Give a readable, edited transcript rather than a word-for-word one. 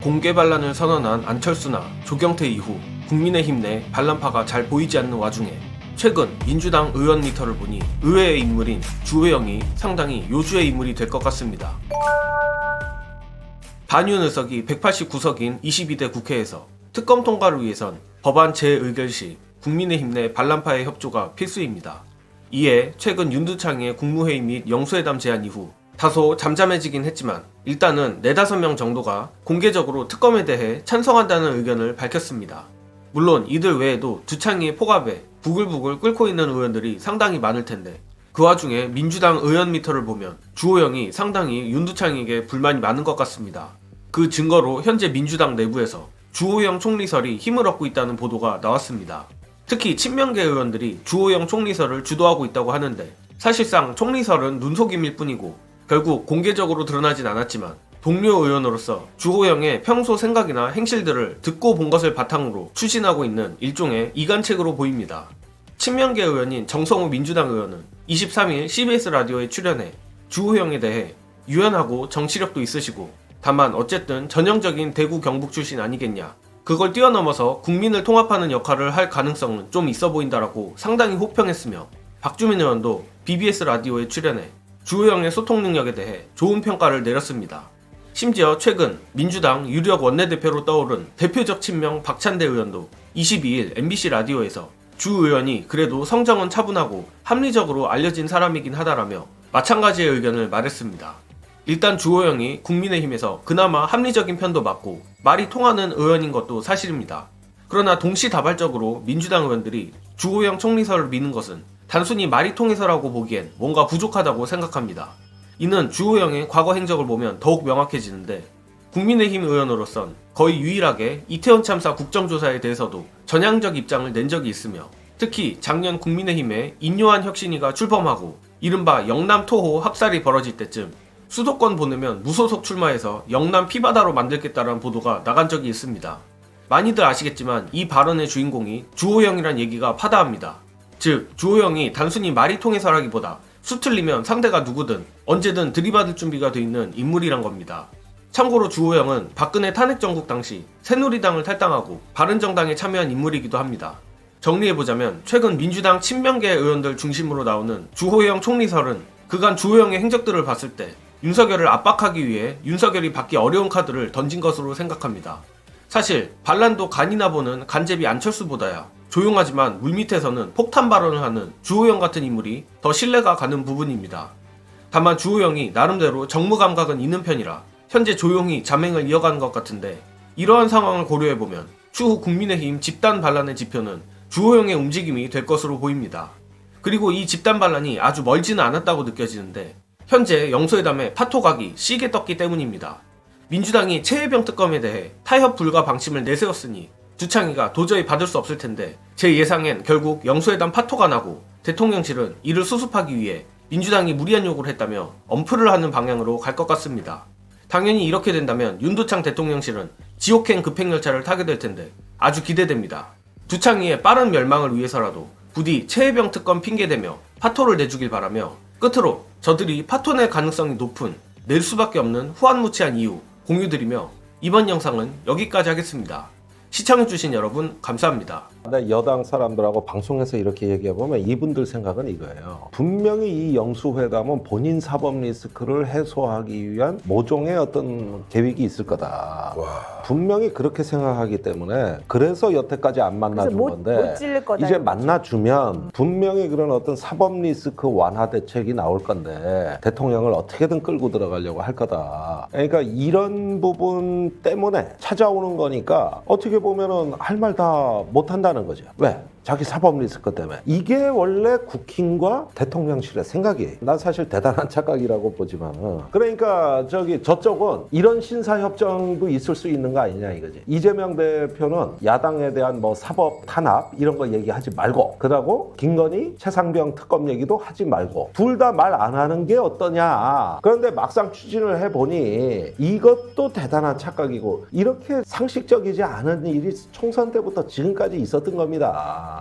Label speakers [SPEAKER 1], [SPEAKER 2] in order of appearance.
[SPEAKER 1] 공개 반란을 선언한 안철수나 조경태 이후 국민의힘 내 반란파가 잘 보이지 않는 와중에 최근 민주당 의원 미터를 보니 의외의 인물인 주호영이 상당히 요주의 인물이 될 것 같습니다. 반윤 의석이 189석인 22대 국회에서 특검 통과를 위해선 법안 재의결 시 국민의힘 내 반란파의 협조가 필수입니다. 이에 최근 윤두창의 국무회의 및 영수회담 제안 이후 다소 잠잠해지긴 했지만 일단은 4~5명 정도가 공개적으로 특검에 대해 찬성한다는 의견을 밝혔습니다. 물론 이들 외에도 두창의의 포갑에 부글부글 끓고 있는 의원들이 상당히 많을 텐데 그 와중에 민주당 의원 미터를 보면 주호영이 상당히 윤두창에게 불만이 많은 것 같습니다. 그 증거로 현재 민주당 내부에서 주호영 총리설이 힘을 얻고 있다는 보도가 나왔습니다. 특히 친명계 의원들이 주호영 총리설을 주도하고 있다고 하는데 사실상 총리설은 눈속임일 뿐이고 결국 공개적으로 드러나진 않았지만 동료 의원으로서 주호영의 평소 생각이나 행실들을 듣고 본 것을 바탕으로 추진하고 있는 일종의 이간책으로 보입니다. 친명계 의원인 정성우 민주당 의원은 23일 CBS 라디오에 출연해 주호영에 대해 유연하고 정치력도 있으시고 다만 어쨌든 전형적인 대구 경북 출신 아니겠냐, 그걸 뛰어넘어서 국민을 통합하는 역할을 할 가능성은 좀 있어 보인다라고 상당히 호평했으며 박주민 의원도 BBS 라디오에 출연해 주호영의 소통 능력에 대해 좋은 평가를 내렸습니다. 심지어 최근 민주당 유력 원내대표로 떠오른 대표적 친명 박찬대 의원도 22일 MBC 라디오에서 주 의원이 그래도 성정은 차분하고 합리적으로 알려진 사람이긴 하다라며 마찬가지의 의견을 말했습니다. 일단 주호영이 국민의힘에서 그나마 합리적인 편도 맞고 말이 통하는 의원인 것도 사실입니다. 그러나 동시다발적으로 민주당 의원들이 주호영 총리설을 미는 것은 단순히 말이 통해서라고 보기엔 뭔가 부족하다고 생각합니다. 이는 주호영의 과거 행적을 보면 더욱 명확해지는데 국민의힘 의원으로선 거의 유일하게 이태원 참사 국정조사에 대해서도 전향적 입장을 낸 적이 있으며 특히 작년 국민의힘에 인요한 혁신위가 출범하고 이른바 영남 토호 학살이 벌어질 때쯤 수도권 보내면 무소속 출마해서 영남 피바다로 만들겠다라는 보도가 나간 적이 있습니다. 많이들 아시겠지만 이 발언의 주인공이 주호영이란 얘기가 파다합니다. 즉 주호영이 단순히 말이 통해서라기보다 수틀리면 상대가 누구든 언제든 들이받을 준비가 돼 있는 인물이란 겁니다. 참고로 주호영은 박근혜 탄핵정국 당시 새누리당을 탈당하고 바른정당에 참여한 인물이기도 합니다. 정리해보자면 최근 민주당 친명계 의원들 중심으로 나오는 주호영 총리설은 그간 주호영의 행적들을 봤을 때 윤석열을 압박하기 위해 윤석열이 받기 어려운 카드를 던진 것으로 생각합니다. 사실 반란도 간이나 보는 간제비 안철수보다야 조용하지만 물밑에서는 폭탄 발언을 하는 주호영 같은 인물이 더 신뢰가 가는 부분입니다. 다만 주호영이 나름대로 정무 감각은 있는 편이라 현재 조용히 잠행을 이어가는 것 같은데 이러한 상황을 고려해보면 추후 국민의힘 집단 반란의 지표는 주호영의 움직임이 될 것으로 보입니다. 그리고 이 집단 반란이 아주 멀지는 않았다고 느껴지는데 현재 영수회담에 파토각이 시게 떴기 때문입니다. 민주당이 최혜병 특검에 대해 타협 불가 방침을 내세웠으니 두창이가 도저히 받을 수 없을 텐데 제 예상엔 결국 영수회담 파토가 나고 대통령실은 이를 수습하기 위해 민주당이 무리한 요구를 했다며 엄플을 하는 방향으로 갈 것 같습니다. 당연히 이렇게 된다면 윤두창 대통령실은 지옥행 급행열차를 타게 될 텐데 아주 기대됩니다. 두창이의 빠른 멸망을 위해서라도 부디 최혜병 특검 핑계대며 파토를 내주길 바라며 끝으로 저들이 파토 낼 가능성이 높은 낼 수밖에 없는 후한무치한 이유 공유드리며 이번 영상은 여기까지 하겠습니다. 시청해주신 여러분 감사합니다.
[SPEAKER 2] 여당 사람들하고 방송에서 이렇게 얘기해보면 이분들 생각은 이거예요. 분명히 이 영수회담은 본인 사법 리스크를 해소하기 위한 모종의 어떤 계획이 있을 거다.
[SPEAKER 3] 와.
[SPEAKER 2] 분명히 그렇게 생각하기 때문에 그래서 여태까지 안 만나준 건데
[SPEAKER 4] 못 찔릴 거다,
[SPEAKER 2] 이제
[SPEAKER 4] 이거죠.
[SPEAKER 2] 만나주면 분명히 그런 어떤 사법 리스크 완화 대책이 나올 건데 대통령을 어떻게든 끌고 들어가려고 할 거다. 그러니까 이런 부분 때문에 찾아오는 거니까 어떻게 보면은 할 말 다 못한다는 거죠. 왜? 자기 사법 리스크 때문에. 이게 원래 국힘과 대통령실의 생각이에요. 난 사실 대단한 착각이라고 보지만. 그러니까 저쪽은 이런 신사협정도 있을 수 있는 거 아니냐 이거지. 이재명 대표는 야당에 대한 뭐 사법 탄압 이런 거 얘기하지 말고, 그러고 김건희 최상병 특검 얘기도 하지 말고, 둘 다 말 안 하는 게 어떠냐. 그런데 막상 추진을 해보니 이것도 대단한 착각이고 이렇게 상식적이지 않은 일이 총선 때부터 지금까지 있었던 겁니다.